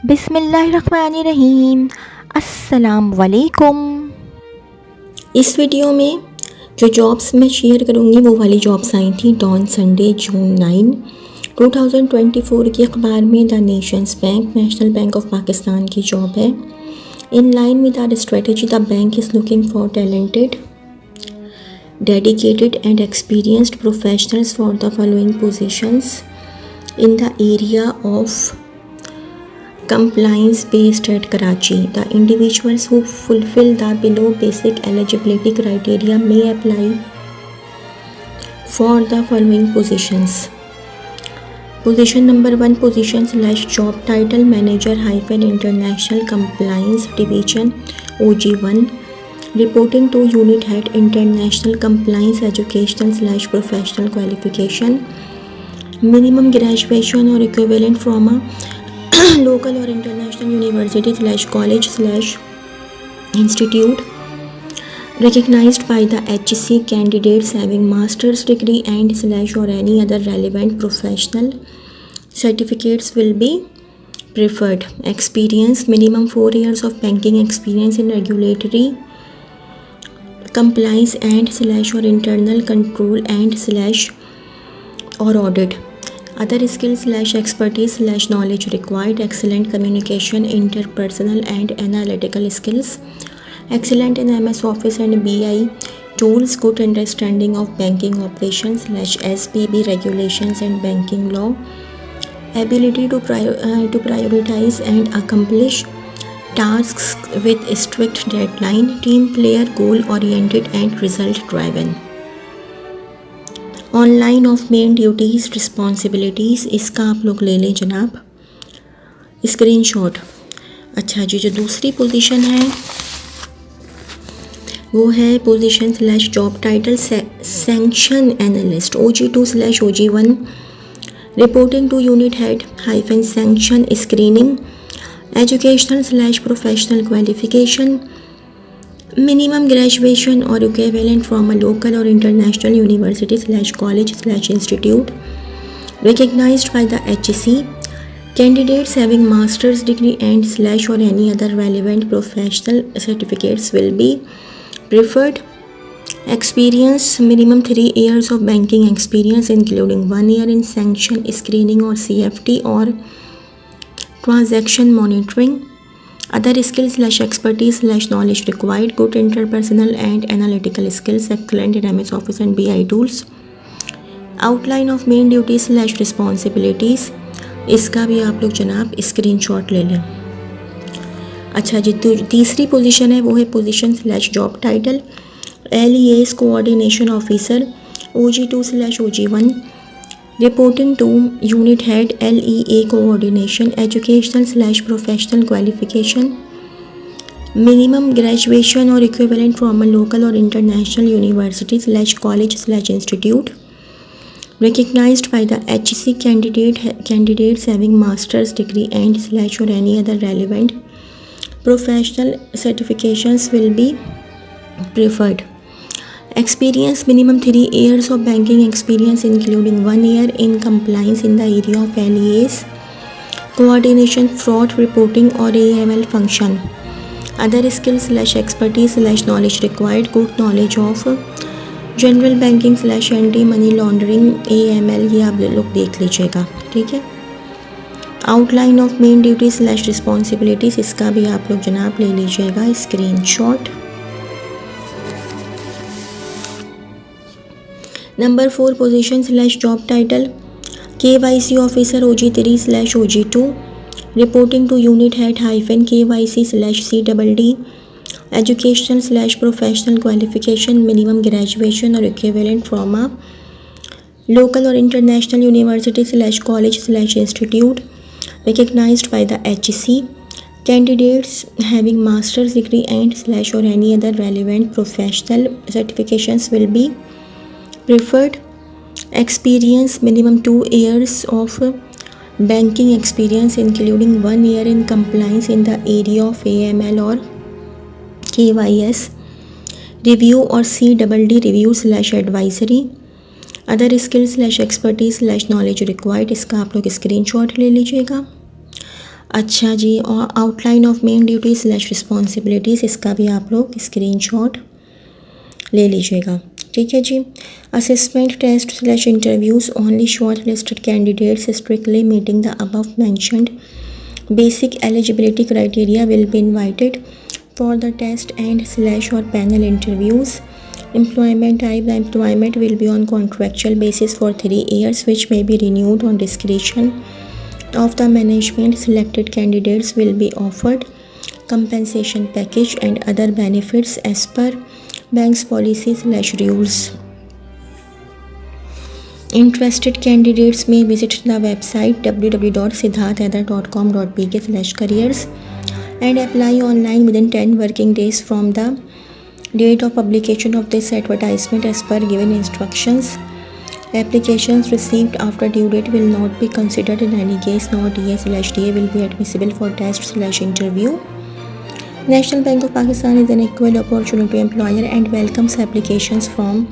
बिस्मिल्लाहिर्रहमानिर्रहीम। अस्सलाम वालेकुम। इस वीडियो में जो जॉब्स मैं शेयर करूँगी वो वाली जॉब्स आई थी डॉन संडे जून 9 2024 के अखबार में। The nation's bank National Bank of Pakistan की जॉब है। In line with our strategy the bank is looking for talented dedicated and experienced professionals for the following positions in the area of compliance based at Karachi. The individuals who fulfill the below basic eligibility criteria may apply for the following positions. Position number 1, position / job title manager - international compliance division OG1, reporting to unit head international compliance educational / professional qualification, minimum graduation or equivalent from a local or international university / college / institute, recognized by the HC. Candidates having master's degree and / or any other relevant professional certificates will be preferred. Experience: minimum 4 years of banking experience in regulatory compliance and / or internal control and / or audit. Other skills / expertise / knowledge required: excellent communication, interpersonal and analytical skills, excellent in MS Office and BI tools, good understanding of banking operations / SPB regulations and banking law, ability to prioritize and accomplish tasks with strict deadline, team player, goal oriented and result driven. Online off main duties responsibilities इसका आप लोग ले लें जनाब screenshot. अच्छा जी, जो दूसरी position है वो है position / job title sanction analyst OG2 / OG1, reporting to unit head - sanction screening, educational / professional qualification, minimum graduation or equivalent from a local or international university / college / institute, recognized by the HC. Candidates having master's degree and / or any other relevant professional certificates will be preferred. Experience: minimum 3 years of banking experience including 1 year in sanction screening or CFT or transaction monitoring. Other skills / expertise / knowledge required: good interpersonal and analytical skills, excellent in MS Office and BI tools. Outline of main duties / responsibilities इसका भी आप लोग जनाब screenshot ले लें। अच्छा जी, तीसरी position है वो है position / job title LEAS coordination officer OG2 / OG1, reporting to unit head LEA coordination, educational / professional qualification, minimum graduation or equivalent from a local or international university / college / institute, recognized by the HC. Candidates having master's degree and / or any other relevant professional certifications will be preferred. Experience: minimum 3 years of banking experience including 1 year in compliance in the area of LEAS coordination, fraud reporting or AML function. Other skills / expertise / knowledge required: good knowledge of general banking / anti money laundering AML, ये आप लोग देख लीजिएगा, ठीक है। Outline of main duties / responsibilities इसका भी आप लोग जनाब ले लीजिएगा screenshot. Number 4, position / job title KYC officer OG3 / OG2, reporting to unit head - KYC / CDD, educational / professional qualification, minimum graduation or equivalent from a local or international university / college / institute, recognized by the HC. Candidates having master's degree and / or any other relevant professional certifications will be preferred. Experience: minimum 2 years of banking experience including 1 year in compliance in the area of AML or KYS review or CDD review / advisory. Other skills / expertise / knowledge required इसका आप लोग screenshot ले लीजिएगा। अच्छा जी, और outline of main duty slash responsibilities, इसका भी आप लोग स्क्रीनशॉट ले लीजिएगा। ठीक है जी। Assessment test slash interviews, only short listed candidates strictly meeting the above mentioned basic eligibility criteria will be invited for the test and slash or panel interviews. Employment type, the employment will be on contractual basis for 3 years, which may be renewed on discretion of the management. Selected candidates will be offered compensation package and other benefits as per bank's policy slash rules. Interested candidates may visit the website www.siddharthaidar.com.pk/careers and apply online within 10 working days from the date of publication of this advertisement as per given instructions. Applications received after due date will not be considered in any case. No TA/DA will be admissible for test/interview. National Bank of Pakistan is an equal opportunity employer and welcomes applications from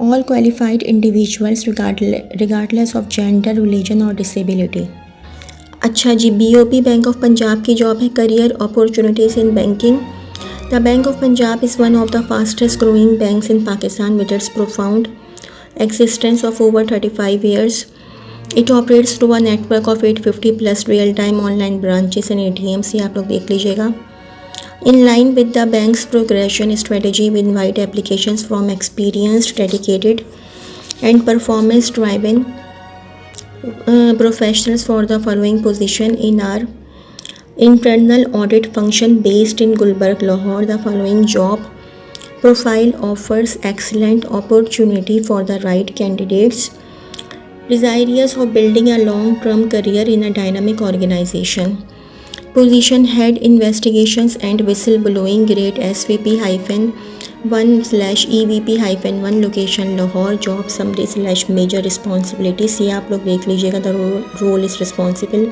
all qualified individuals regardless of gender, religion or disability. अच्छा जी, BOP bank of Punjab की job है, career opportunities in banking. The bank of Punjab is one of the fastest growing banks in Pakistan with its profound existence of over 35 years. It operates through a network of 850 plus real-time online branches and ATMs. ये आप लोग देख लीजिएगा। In line with the bank's progression strategy, we invite applications from experienced, dedicated, and performance-driven professionals for the following position in our internal audit function based in Gulbarg, Lahore. The following job profile offers excellent opportunity for the right candidates, desirous of building a long-term career in a dynamic organization. Position Head Investigations and Whistleblowing Grade SVP-1/EVP-1 Location Lahore. Job Summary/Major Responsibilities, ये आप लोग देख लीजिएगा। The role is responsible.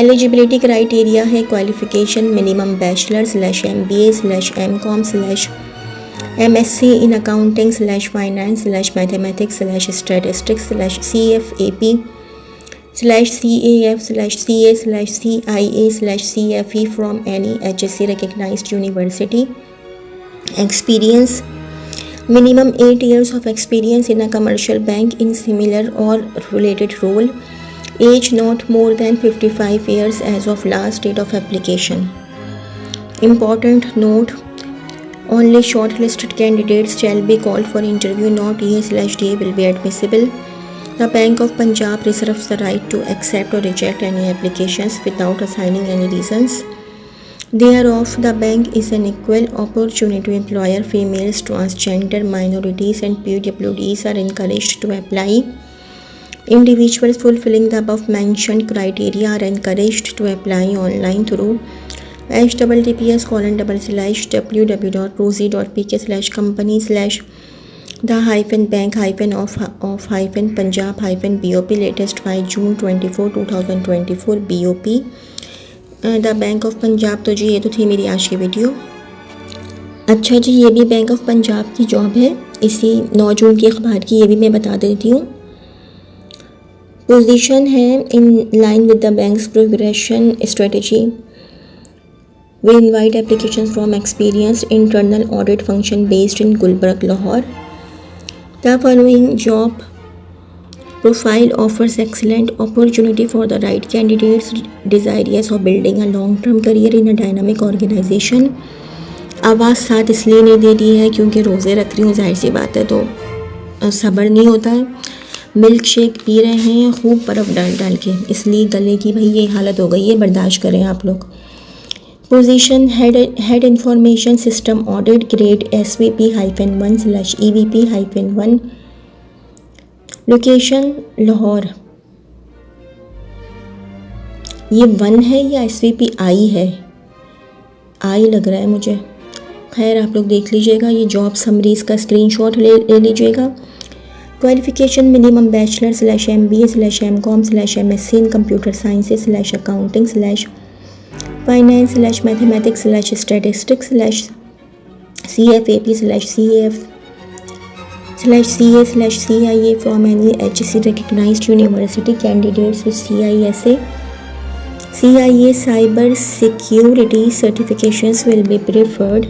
Eligibility criteria है qualification minimum bachelor/MBA/MCOM/MSc in accounting/finance/mathematics/CFAP/CA/CA/CIA/CFE from any HSC recognized university. Experience minimum 8 years of experience in a commercial bank in similar or related role. Age not more than 55 years as of last date of application. Important note, only shortlisted candidates shall be called for interview. No TA/DA will be admissible. The Bank of Punjab reserves the right to accept or reject any applications without assigning any reasons. Thereof, the bank is an equal opportunity employer. Females, transgender, minorities and PWDs are encouraged to apply. Individuals fulfilling the above mentioned criteria are encouraged to apply online through https://www.rosie.pk/company/the-bank-of-punjab-bop latest by June 24, 2024 BOP the bank of Punjab. तो जी ये तो थी मेरी आज की video. अच्छा जी, ये भी बैंक ऑफ पंजाब की जॉब है, इसी 9 जून की अखबार की, ये भी मैं बता देती हूँ। पोजीशन है in line with the banks progression strategy, we invite applications from experienced internal audit function based in Gulbarg, Lahore. The following job profile offers excellent opportunity for the right candidates desirous of building a long-term career in a dynamic organization. आवाज़ साथ इसलिए नहीं दे रही है क्योंकि रोज़े रख रही हूँ, जाहिर सी बात है, तो सब्र नहीं होता है। मिल्क शेक पी रहे हैं खूब बर्फ़ डाल के, इसलिए गले की भाई ये हालत हो गई है, बर्दाश्त करें आप लोग। Position head information system audit grade SVP-1/EVP-1 location Lahore. ये 1 है या SVP-I है, आई लग रहा है मुझे, खैर आप लोग देख लीजिएगा। ये जॉब समरीज का स्क्रीनशॉट ले लीजिएगा। Qualification minimum बैचलर/MBA/MCOM/MSc in computer साइंसेस/अकाउंटिंग/फाइनेंस/मैथमेटिक्स/स्टैटिस्टिक्स/CFAP/CA/CIA from any HSC recognized university. Candidates with CISA CIA cyber security certifications will be preferred.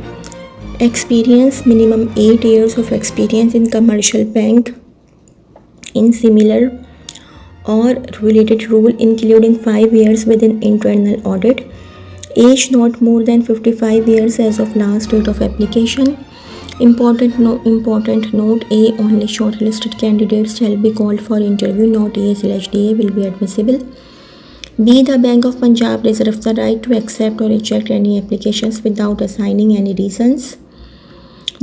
Experience minimum 8 years of experience in commercial bank in similar or related role, including 5 years within internal audit. Age not more than 55 years as of last date of application. Important note: A. Only shortlisted candidates shall be called for interview. Not A/DA will be admissible. B. The Bank of Punjab reserves the right to accept or reject any applications without assigning any reasons.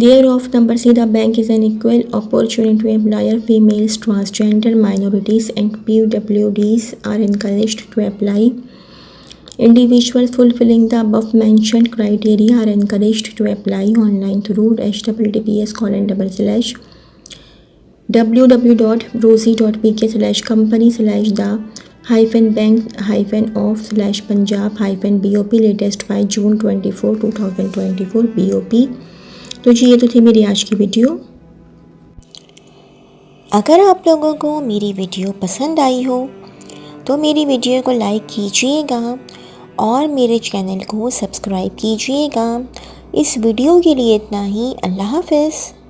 Thereof, number C. The bank is an equal opportunity employer. Females, transgender, minorities, and PWDs are encouraged to apply. Individuals fulfilling the above mentioned criteria are encouraged to apply online through https://www.rosie.pk/company/the-bank-of/punjab-bop latest by June 24, 2024 BOP। तो जी ये तो थी मेरी आज की video. अगर आप लोगों को मेरी वीडियो पसंद आई हो तो मेरी वीडियो को लाइक कीजिएगा और मेरे चैनल को सब्सक्राइब कीजिएगा। इस वीडियो के लिए इतना ही। अल्लाह हाफ़िज़।